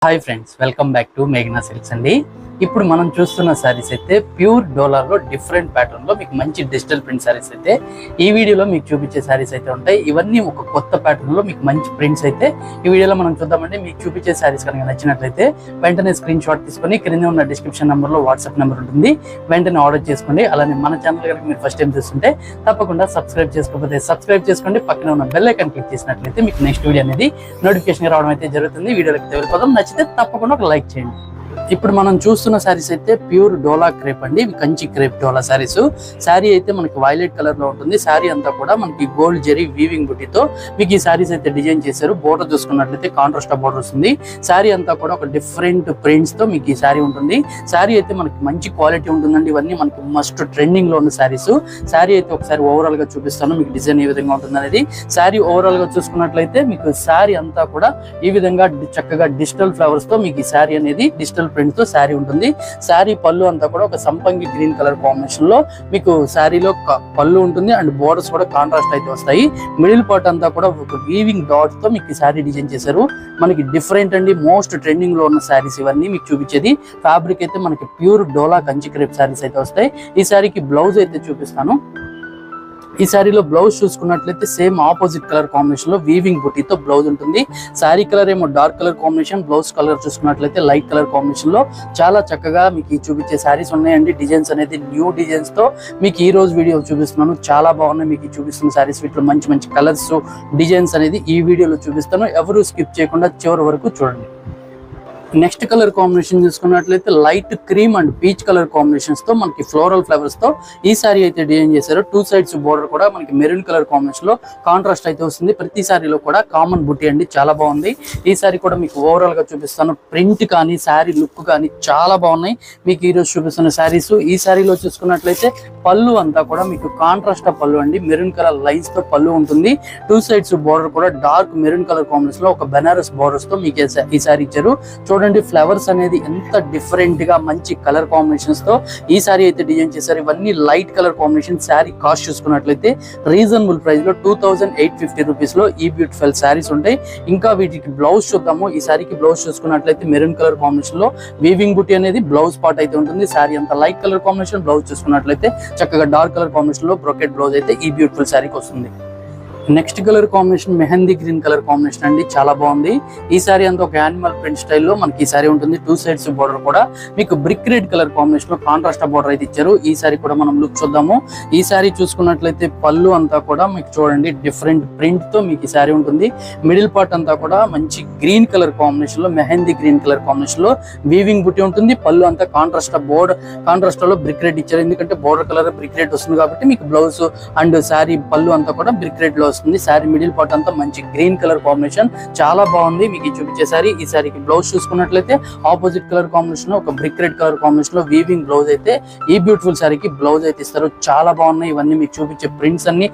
Hi friends, welcome back to మేఘనా silks అండి. ఇప్పుడు మనం చూస్తున్న శారీస్ అయితే ప్యూర్ డోలార్ లో డిఫరెంట్ ప్యాటర్న్ లో మీకు మంచి డిజిటల్ ప్రింట్ శారీస్ అయితే ఈ వీడియోలో మీకు చూపించే శారీస్ అయితే ఉంటాయి. ఇవన్నీ ఒక కొత్త ప్యాటర్న్ లో మీకు మంచి ప్రింట్స్ అయితే ఈ వీడియోలో మనం చూద్దామండి. మీకు చూపించే శారీస్ కనుక నచ్చినట్లయితే వెంటనే స్క్రీన్ షాట్ తీసుకొని క్రింద ఉన్న డిస్క్రిప్షన్ నెంబర్ లో వాట్సాప్ నెంబర్ ఉంటుంది, వెంటనే ఆర్డర్ చేసుకోండి. అలానే మన ఛానల్ కనుక మీరు ఫస్ట్ టైం చూస్తుంటే తప్పకుండా సబ్స్క్రైబ్ చేసుకోకపోతే సబ్స్క్రైబ్ చేసుకోండి. పక్కన ఉన్న బెల్ ఐకాన్ క్లిక్ చేసినట్లయితే మీకు నెక్స్ట్ వీడియో అనేది నోటిఫికేషన్ రావడం అయితే జరుగుతుంది. వీడియోకి వెళ్ళిపోదాం. నచ్చితే తప్పకుండా ఒక లైక్ చేయండి. ఇప్పుడు మనం చూస్తున్న శారీస్ అయితే ప్యూర్ డోలా క్రేప్ అండి. కంచి క్రేప్ డోలా శారీస్. శారీ అయితే మనకి వైలెట్ కలర్ లో ఉంటుంది. శారీ అంతా కూడా మనకి గోల్డ్ జెరీ వీవింగ్ బుట్టితో మీకు ఈ శారీస్ అయితే డిజైన్ చేశారు. బోర్డర్ చూసుకున్నట్లయితే కాంట్రాస్ట్ బోర్డర్ వస్తుంది. శారీ అంతా కూడా ఒక డిఫరెంట్ ప్రింట్స్ తో మీకు ఈ శారీ ఉంటుంది. శారీ అయితే మనకి మంచి క్వాలిటీ ఉంటుందండి. ఇవన్నీ మనకి మస్ట్ ట్రెండింగ్ లో ఉన్న శారీస్. శారీ అయితే ఒకసారి ఓవరాల్ గా చూపిస్తాను మీకు డిజైన్ ఏ విధంగా ఉంటుంది అనేది. శారీ ఓవరాల్ గా చూసుకున్నట్లయితే మీకు శారీ అంతా కూడా ఈ విధంగా చక్కగా డిజిటల్ ఫ్లవర్స్ తో మీకు ఈ శారీ అనేది డిజిటల్ ప్రింట్ తో శారీ ఉంటుంది. శారీ పళ్ళు అంతా కూడా ఒక సంపంగి గ్రీన్ కలర్ కాంబినేషన్ లో మీకు శారీలో పళ్ళు ఉంటుంది అండ్ బోర్డర్స్ కూడా కాంట్రాస్ట్ అయితే వస్తాయి. మిడిల్ పార్ట్ అంతా కూడా ఒక వీవింగ్ డాట్స్ తో మీకు శారీ డిజైన్ చేశారు. మనకి డిఫరెంట్ అండి, మోస్ట్ ట్రెండింగ్ లో ఉన్న శారీస్ ఇవన్నీ మీకు చూపించేది. ఫ్యాబ్రిక్ అయితే మనకి ప్యూర్ డోలా కంచి క్రేప్ శారీస్ అయితే వస్తాయి. ఈ శారీకి బ్లౌజ్ అయితే చూపిస్తాను. ఈ శారీలో బ్లౌజ్ చూసుకున్నట్లయితే సేమ్ ఆపోజిట్ కలర్ కాంబినేషన్ లో వీవింగ్ బుటీతో బ్లౌజ్ ఉంటుంది. శారీ కలర్ ఏమో dark colour combination, blouse colour చూసుకున్నట్లయితే లైట్ కలర్ కాంబినేషన్ లో చాలా చక్కగా మీకు ఈ చూపించే శారీస్ ఉన్నాయండి. డిజైన్స్ అనేది న్యూ డిజైన్స్ తో మీకు ఈ రోజు వీడియో చూపిస్తున్నాను. చాలా బాగున్నాయి మీకు చూపిస్తున్న శారీస్. వీటిలో మంచి మంచి కలర్స్ డిజైన్స్ అనేది ఈ వీడియోలో చూపిస్తాను. ఎవరు స్కిప్ చేయకుండా చివరి వరకు చూడండి. నెక్స్ట్ కలర్ కాంబినేషన్ చూసుకున్నట్లయితే light cream and peach colour combinations తో మనకి ఫ్లోరల్ ఫ్లవర్స్ తో ఈ సారీ అయితే డిజైన్ చేశారు. టూ సైడ్స్ బోర్డర్ కూడా మనకి మెరూన్ కలర్ కాంబినేషన్ లో కాంట్రాస్ట్ అయితే వస్తుంది. ప్రతి సారీలో కూడా కామన్ బుట్టి అండి, చాలా బాగుంది. ఈ సారీ కూడా మీకు ఓవరాల్ గా చూపిస్తాను. ప్రింట్ కానీ శారీ లుక్ కానీ చాలా బాగున్నాయి మీకు ఈ రోజు చూపిస్తున్న శారీస్. ఈ సారీలో చూసుకున్నట్లయితే పళ్ళు అంతా కూడా మీకు కాంట్రాస్ట్ పళ్ళు అండి, మెరూన్ కలర్ లైన్స్ తో పళ్ళు ఉంటుంది. టూ సైడ్స్ బోర్డర్ కూడా డార్క్ మెరూన్ కలర్ కాంబినేషన్ లో ఒక బెనారస్ బోర్డర్స్ తో మీకు ఈ సారీ ఇచ్చారు. చూడండి ఫ్లవర్స్ అనేది ఎంత డిఫరెంట్ గా మంచి కలర్ కాంబినేషన్స్ తో ఈ సారీ అయితే డిజైన్ చేశారు. ఇవన్నీ light colour combination. Sari cost చూసుకున్నట్లయితే రీజనబుల్ ప్రైస్ లో 2850 రూపీస్ లో ఈ బ్యూటిఫుల్ శారీస్ ఉంటాయి. ఇంకా వీటికి బ్లౌజ్ చూద్దాము. ఈ సారీకి బ్లౌజ్ చూసుకున్నట్లయితే మెరూన్ కలర్ కాంబినేషన్ లో వీవింగ్ బుట్టి అనేది బ్లౌజ్ పార్ట్ అయితే ఉంటుంది. శారీ అంతా లైట్ కలర్ కాంబినేషన్. బ్లౌజ్ చూసుకున్నట్లయితే చక్కగా డార్క్ కలర్ కాంబినేషన్ లో బ్రోకెట్ బ్లౌజ్ అయితే ఈ బ్యూటిఫుల్ శారీకి వస్తుంది. Next colour combination mehndi green colour combination అండి, చాలా బాగుంది. ఈ సారీ అంతా ఒక యానిమల్ ప్రింట్ స్టైల్లో మనకి ఈ సారీ ఉంటుంది. టూ సైడ్స్ బోర్డర్ కూడా మీకు బ్రిక్ రెడ్ కలర్ కాంబినేషన్ లో కాంట్రాస్ట్ బోర్డర్ అయితే ఇచ్చారు. ఈ సారీ కూడా మనం లుక్ చూద్దాము. ఈ సారీ చూసుకున్నట్లయితే పళ్ళు అంతా కూడా మీకు చూడండి డిఫరెంట్ ప్రింట్ తో మీకు ఈ సారీ ఉంటుంది. మిడిల్ పార్ట్ అంతా కూడా మంచి గ్రీన్ కలర్ కాంబినేషన్ లో మెహందీ గ్రీన్ కలర్ కాంబినేషన్ లో వీవింగ్ బుట్టి ఉంటుంది. పళ్ళు అంతా కాంట్రాస్ట్ లో బ్రిక్ రెడ్ ఇచ్చారు. ఎందుకంటే బోర్డర్ కలర్ బ్రిక్ రెడ్ వస్తుంది కాబట్టి మీకు బ్లౌజ్ అండ్ సారీ పళ్ళు అంతా కూడా బ్రిక్ రెడ్ లో వస్తుంది. శారీ మిడిల్ పార్ట్ అంతా మంచి గ్రీన్ కలర్ కాంబినేషన్, చాలా బాగుంది మీకు చూపించే సారీ. ఈ సారీకి బ్లౌజ్ చూసుకున్నట్లయితే ఆపోజిట్ కలర్ కాంబినేషన్ లో ఒక బ్రిక్ రెడ్ కలర్ కాంబినేషన్ లో వీవింగ్ బ్లౌజ్ అయితే ఈ బ్యూటిఫుల్ సారీకి బ్లౌజ్ అయితే ఇస్తారు. చాలా బాగున్నాయి ఇవన్నీ మీకు చూపించే ప్రింట్స్ అన్ని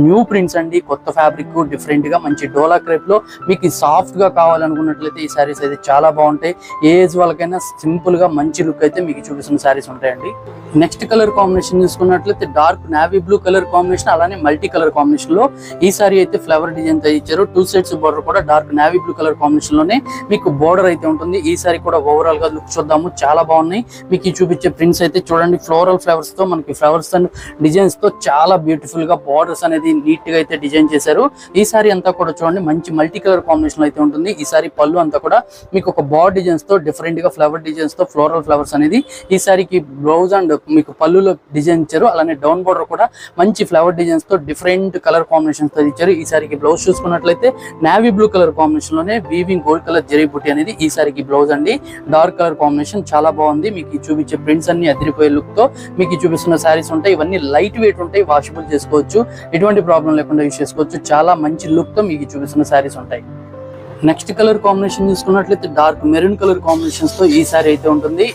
న్యూ ప్రింట్స్ అండి. కొత్త ఫ్యాబ్రిక్ డిఫరెంట్ గా మంచి డోలా క్రేప్ లో మీకు సాఫ్ట్ గా కావాలనుకున్నట్లయితే ఈ సారీస్ అయితే చాలా బాగుంటాయి. ఏ ఏజ్ వాళ్ళకైనా సింపుల్ గా మంచి లుక్ అయితే మీకు చూపిస్తున్న సారీస్ ఉంటాయండి. నెక్స్ట్ కలర్ కాంబినేషన్ చూసుకున్నట్లయితే dark navy blue colour combination, అలానే మల్టీ కలర్ కాంబినేషన్ లో ఈ సారీ అయితే ఫ్లవర్ డిజైన్ తో ఇచ్చారు. టూ సైడ్స్ బోర్డర్ కూడా dark navy blue colour combination లోనే మీకు బోర్డర్ అయితే ఉంటుంది. ఈ సారీ కూడా ఓవరాల్ గా లుక్ చూద్దాము. చాలా బాగున్నాయి మీకు చూపించే ప్రింట్స్ అయితే చూడండి. ఫ్లోరల్ ఫ్లవర్స్ తో మనకి ఫ్లవర్స్ అండ్ డిజైన్స్ తో చాలా బ్యూటిఫుల్ గా బోర్డర్స్ అనేది నీట్ గా అయితే డిజైన్ చేశారు. ఈ సారీ అంతా కూడా చూడండి మంచి మల్టీ కలర్ కాంబినేషన్ అయితే ఉంటుంది. ఈ సారీ పళ్ళు అంతా కూడా మీకు ఒక బార్డర్ డిజైన్స్ తో డిఫరెంట్ గా ఫ్లవర్ డిజైన్స్ తో ఫ్లోరల్ ఫ్లవర్స్ అనేది ఈ సారీకి బ్లౌజ్ అండ్ మీకు పళ్ళులో డిజైన్ ఇచ్చారు. అలానే డౌన్ బోర్డర్ కూడా మంచి ఫ్లవర్ డిజైన్స్ తో డిఫరెంట్ కలర్ కాంబినేషన్స్ తో ఇచ్చారు. ఈ సారీకి బ్లౌజ్ చూసుకున్నట్లయితే నావీ బ్లూ కలర్ కాంబినేషన్ లోనే వీవింగ్ గోల్డ్ కలర్ జరీ బుట్టి అనేది ఈ సారీకి బ్లౌజ్ అండి. డార్క్ కలర్ కాంబినేషన్ చాలా బాగుంది. మీకు చూపించే ప్రింట్స్ అన్ని అదిరిపోయే లుక్ తో మీకు చూపిస్తున్న సారీస్ ఉంటాయి. ఇవన్నీ లైట్ వెయిట్ ఉంటాయి, వాషబుల్ చేసుకోవచ్చు, ఎటువంటి ప్రాబ్లం లేకుండా యూజ్ చేసుకోవచ్చు. చాలా మంచి లుక్ తో మీకు చూపిస్తున్న సారీస్ ఉంటాయి. నెక్స్ట్ కలర్ కాంబినేషన్ చూసుకున్నట్లయితే డార్క్ మెరూన్ కలర్ కాంబినేషన్స్ తో ఈ సారీ అయితే ఉంటుంది.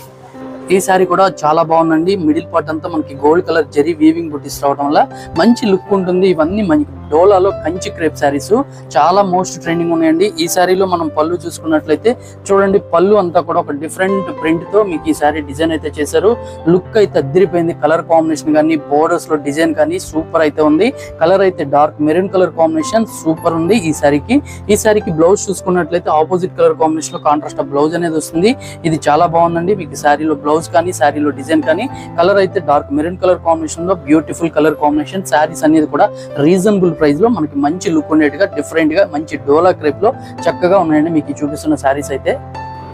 ఈ సారీ కూడా చాలా బాగుందండి. మిడిల్ పార్ట్ అంతా మనకి గోల్డ్ కలర్ జరీ వీవింగ్ బుట్టీస్ రావడం వల్ల మంచి లుక్ ఉంటుంది. ఇవన్నీ మనకి డోలాలో కంచి క్రేప్ శారీస్ చాలా మోస్ట్ ట్రెండింగ్ ఉన్నాయండి. ఈ శారీలో మనం పళ్ళు చూసుకున్నట్లయితే చూడండి, పళ్ళు అంతా కూడా ఒక డిఫరెంట్ ప్రింట్ తో మీకు ఈ శారీ డిజైన్ అయితే చేశారు. లుక్ అయితే అదిరిపోయింది. కలర్ కాంబినేషన్ కానీ బోర్డర్స్ లో డిజైన్ కానీ సూపర్ అయితే ఉంది. కలర్ అయితే dark maroon colour combination super ఉంది ఈ శారీకి బ్లౌజ్ చూసుకున్నట్లయితే ఆపోజిట్ కలర్ కాంబినేషన్ లో కాంట్రాస్ట్ బ్లౌజ్ అనేది వస్తుంది. ఇది చాలా బాగుందండి. మీకు శారీలో బ్లౌజ్ కానీ శారీలో డిజైన్ కానీ కలర్ అయితే డార్క్ మెరూన్ కలర్ కాంబినేషన్ లో బ్యూటిఫుల్ కలర్ కాంబినేషన్. శారీస్ అనేది కూడా రీజనబుల్ ప్రైస్ లో మనకి మంచి లుక్ ఉండేట్టుగా డిఫరెంట్ గా మంచి డోలా క్రేప్ లో చక్కగా ఉన్నాయండి మీకు చూపిస్తున్న శారీస్ అయితే.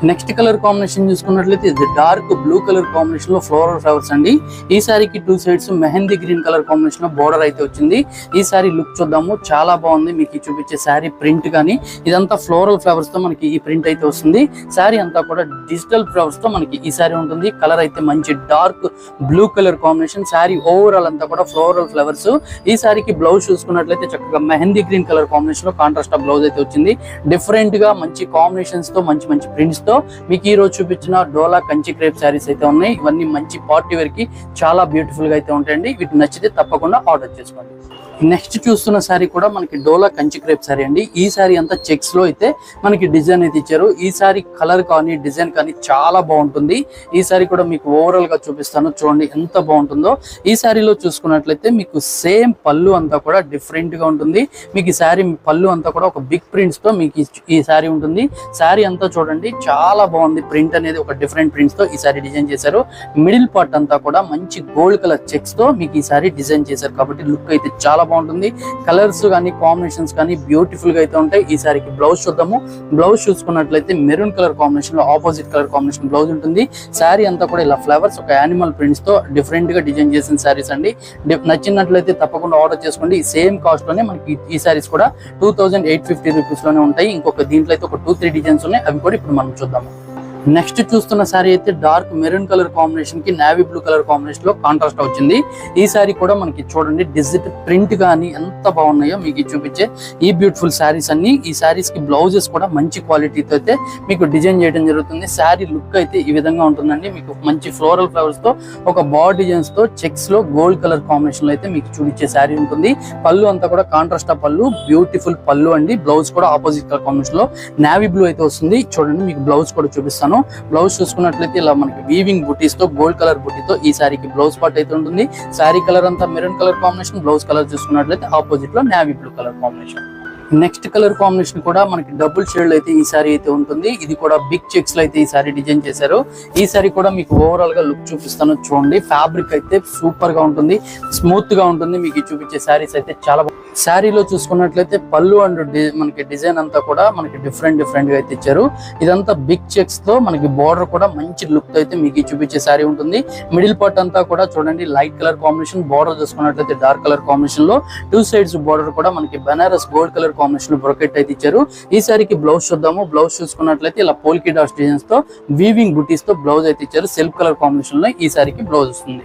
నెక్స్ట్ కలర్ కాంబినేషన్ చూసుకున్నట్లయితే ఇది డార్క్ బ్లూ కలర్ కాంబినేషన్ లో ఫ్లోరల్ ఫ్లవర్స్ అండి. ఈ సారీకి 2 sides mehndi green colour combination లో బోర్డర్ అయితే వచ్చింది. ఈ సారీ లుక్ చూద్దాము, చాలా బాగుంది. మీకు చూపించే సారీ ప్రింట్ కానీ ఇదంతా ఫ్లోరల్ ఫ్లవర్స్ తో మనకి ఈ ప్రింట్ అయితే వస్తుంది. సారీ అంతా కూడా డిజిటల్ ఫ్లవర్స్ తో మనకి ఈ సారీ ఉంటుంది. కలర్ అయితే మంచి dark blue colour combination. Sorry overall అంతా కూడా ఫ్లోరల్ ఫ్లవర్స్. ఈ సారీకి బ్లౌజ్ చూసుకున్నట్లయితే చక్కగా మెహందీ గ్రీన్ కలర్ కాంబినేషన్ లో కాంట్రాస్ట్ బ్లౌజ్ అయితే వచ్చింది. డిఫరెంట్ గా మంచి కాంబినేషన్స్ తో మంచి మంచి ప్రింట్స్ తో మీకు ఈ రోజు చూపించిన డోలా కంచి క్రేప్ శారీస్ అయితే ఉన్నాయి. ఇవన్నీ మంచి పార్టీ వేర్ కి చాలా బ్యూటిఫుల్ గా అయితే ఉంటాయండి. వీటి నచ్చితే తప్పకుండా ఆర్డర్ చేసుకోండి. నెక్స్ట్ చూస్తున్న శారీ కూడా మనకి డోలా కంచి క్రేప్ శారీ అండి. ఈ శారీ అంతా చెక్స్ లో అయితే మనకి డిజైన్ అయితే ఇచ్చారు. ఈ శారీ కలర్ కానీ డిజైన్ కానీ చాలా బాగుంటుంది. ఈ శారీ కూడా మీకు ఓవరాల్ గా చూపిస్తాను, చూడండి ఎంత బాగుంటుందో. ఈ శారీలో చూసుకున్నట్లయితే మీకు సేమ్ పళ్ళు అంతా కూడా డిఫరెంట్ గా ఉంటుంది. మీకు ఈ శారీ పళ్ళు అంతా కూడా ఒక బిగ్ ప్రింట్స్ తో మీకు ఈ శారీ ఉంటుంది. శారీ అంతా చూడండి చాలా బాగుంది. ప్రింట్ అనేది ఒక డిఫరెంట్ ప్రింట్స్ తో ఈ శారీ డిజైన్ చేశారు. మిడిల్ పార్ట్ అంతా కూడా మంచి గోల్డ్ కలర్ చెక్స్ తో మీకు ఈ శారీ డిజైన్ చేశారు కాబట్టి లుక్ అయితే చాలా బాగుంటుంది. కలర్స్ కానీ కాంబినేషన్స్ కానీ బ్యూటిఫుల్ గా అయితే ఉంటాయి. ఈ సారీకి బ్లౌజ్ చూద్దాము. బ్లౌజ్ చూసుకున్నట్లయితే మెరూన్ కలర్ కాంబినేషన్ లో ఆపోజిట్ కలర్ కాంబినేషన్ బ్లౌజ్ ఉంటుంది. శారీ అంతా కూడా ఇలా ఫ్లవర్స్ ఒక యానిమల్ ప్రింట్స్ తో డిఫరెంట్ గా డిజైన్ చేసిన శారీస్ అండి. నచ్చినట్లయితే తప్పకుండా ఆర్డర్ చేసుకోండి. సేమ్ కాస్ట్ లోనే మనకి ఈ శారీస్ కూడా 2850 రూపీస్ లోనే ఉంటాయి. ఇంకొక దీంట్లో అయితే ఒక 2-3 డిజైన్స్ ఉన్నాయి, అవి కూడా ఇప్పుడు మనం చూద్దాము. నెక్స్ట్ చూస్తున్న శారీ అయితే డార్క్ మెరూన్ కలర్ కాంబినేషన్ కి నావీ బ్లూ కలర్ కాంబినేషన్ లో కాంట్రాస్ట్ వచ్చింది. ఈ శారీ కూడా మనకి చూడండి డిజిటల్ ప్రింట్ గానీ ఎంత బాగున్నాయో మీకు చూపించే ఈ బ్యూటిఫుల్ శారీస్ అన్ని. ఈ శారీస్ కి బ్లౌజెస్ కూడా మంచి క్వాలిటీతో అయితే మీకు డిజైన్ చేయడం జరుగుతుంది. శారీ లుక్ అయితే ఈ విధంగా ఉంటుందండి. మీకు మంచి ఫ్లోరల్ ఫ్లవర్స్ తో ఒక బార్ డిజైన్స్ తో చెక్స్ లో గోల్డ్ కలర్ కాంబినేషన్ లో అయితే మీకు చూపించే శారీ ఉంటుంది. పళ్ళు అంతా కూడా కాంట్రాస్ట్ పళ్ళు, బ్యూటిఫుల్ పళ్ళు అండి. బ్లౌజ్ కూడా ఆపోజిట్ కలర్ కాంబినేషన్ లో నావీ బ్లూ అయితే వస్తుంది. చూడండి మీకు బ్లౌజ్ కూడా చూపిస్తాను. బ్లౌజ్ చూసుకున్నట్లయితే ఇలా మనకి వీవింగ్ బుటీస్ తో గోల్డ్ కలర్ బుటీతో ఈ సారీకి బ్లౌజ్ పార్ట్ అయితే ఉంటుంది. సారీ కలర్ అంతా maroon colour combination, blouse colour చూసుకున్నట్లయితే ఆపోజిట్ లో navy blue colour combination. Next colour combination కూడా మనకి డబుల్ షేడ్ అయితే ఈ సారీ అయితే ఉంటుంది. ఇది కూడా బిగ్ చెక్స్ లో అయితే ఈ సారీ డిజైన్ చేశారు. ఈ సారీ కూడా మీకు ఓవరాల్ గా లుక్ చూపిస్తాను చూడండి. ఫ్యాబ్రిక్ అయితే సూపర్ గా ఉంటుంది, స్మూత్ గా ఉంటుంది. మీకు చూపించే సారీస్ అయితే చాలా శారీలో చూసుకున్నట్లయితే పళ్ళు అండ్ మనకి డిజైన్ అంతా కూడా మనకి డిఫరెంట్ గా అయితే ఇచ్చారు. ఇదంతా బిగ్ చెక్స్ తో మనకి బోర్డర్ కూడా మంచి లుక్ అయితే మీకు చూపించే శారీ ఉంటుంది. మిడిల్ పార్ట్ అంతా కూడా చూడండి లైట్ కలర్ కాంబినేషన్, బోర్డర్ చూసుకున్నట్లయితే డార్క్ కలర్ కాంబినేషన్ లో 2 సైడ్స్ బోర్డర్ కూడా మనకి బనారస్ గోల్డ్ కలర్ కాంబినేషన్ లో బ్రొకెట్ అయితే ఇచ్చారు. ఈ సారీకి బ్లౌజ్ చూద్దాము. బ్లౌజ్ చూసుకున్నట్లయితే ఇలా పోల్కి డాట్స్ డిజైన్స్ తో వీవింగ్ బుటీస్ తో బ్లౌజ్ అయితే ఇచ్చారు. సెల్ఫ్ కలర్ కాంబినేషన్ లో ఈ సారీకి బ్లౌజ్ వస్తుంది.